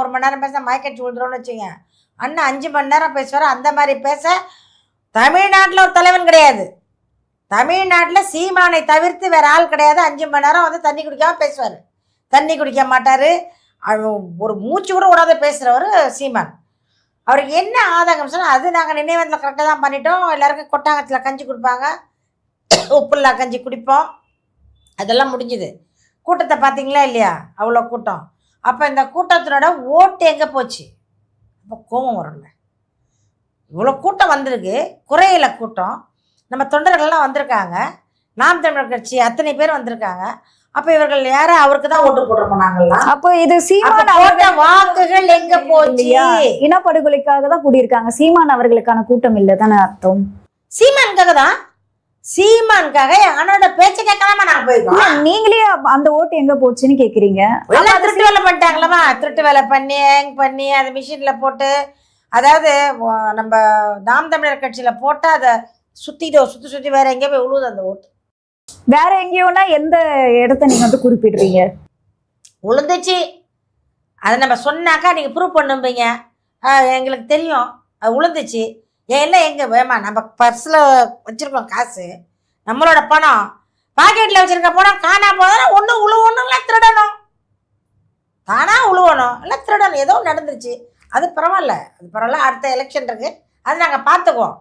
1 மணி நேரம் பேச மயக்கடிச்சு விழுந்துரும்னு வச்சுங்க. அண்ணன் 5 மணி நேரம் பேசுவார். அந்த மாதிரி பேச தமிழ்நாட்டில் ஒரு தலைவன் கிடையாது. தமிழ்நாட்டில் சீமானை தவிர்த்து வேற ஆள் கிடையாது. 5 மணி நேரம் வந்து தண்ணி குடிக்காம பேசுவார். தண்ணி குடிக்க மாட்டார். ஒரு மூச்சு கூட விடாத பேசுகிறவர் சீமான். அவருக்கு என்ன ஆதங்கம் சொன்னால், அது நாங்கள் நினைவந்தில் கரெக்டாக தான் பண்ணிட்டோம். எல்லாருக்கும் கொட்டாங்கத்தில் கஞ்சி கொடுப்பாங்க, உப்புல்லா கஞ்சி குடிப்போம், அதெல்லாம் முடிஞ்சுது. கூட்டத்தை பார்த்தீங்களா இல்லையா? அவ்வளோ கூட்டம். அப்போ இந்த கூட்டத்தினோட ஓட்டு எங்கே போச்சு? அப்போ கோபம் வரும்ல. இவ்வளோ கூட்டம் வந்திருக்கு, குறையில கூட்டம். நம்ம தொண்டர்கள்லாம் வந்திருக்காங்க, நாம் தமிழர் கட்சி அத்தனை பேர் வந்திருக்காங்க. அப்ப இவர்கள் யார அவருக்கு தான் ஓட்டு போட்டு போனாங்களா? அப்போ இது சீமான் போட்ட வாக்குகள் எங்க போச்சு? இனப்படுகொலைக்காக தான் கூடியிருக்காங்க. சீமான் அவர்களுக்கான கூட்டம் இல்ல தானே அர்த்தம்? சீமானுக்காக தான். சீமானுக்காக அவனோட பேச்ச கேட்காம நாங்க போயிருக்கோம். நீங்களே அந்த ஓட்டு எங்க போச்சுன்னு கேக்குறீங்க. எல்லாம் திருட்டு வேலை பண்ணிட்டாங்களா? திருட்டு வேலை பண்ணி அந்த மிஷின்ல போட்டு, அதாவது நம்ம நாம் தமிழர் கட்சியில போட்டா அதை சுத்தி வேற எங்கேயோ போய் விழுவுது அந்த ஓட்டு. வேற எங்கேயோனா எந்த இடத்த நீங்க வந்து குறிப்பிடுறீங்க? உளுந்துச்சு. அதை நம்ம சொன்னாக்கா நீங்க ப்ரூவ் பண்ணும்பீங்க. எங்களுக்கு தெரியும் அது உளுந்துச்சு. எல்லாம் எங்க வேமா நம்ம பர்ஸ்ல வச்சிருக்கோம் காசு, நம்மளோட பணம் பாக்கெட்ல வச்சிருக்க பணம் காணா போதுனா ஒண்ணு உழுவணும், இல்லை திருடணும். தானா உழுவணும், இல்லை திருடணும். ஏதோ நடந்துருச்சு, அது பரவாயில்ல. அது பரவாயில்ல. அடுத்த எலெக்ஷன் இருக்கு, அது நாங்கள் பார்த்துக்குவோம்.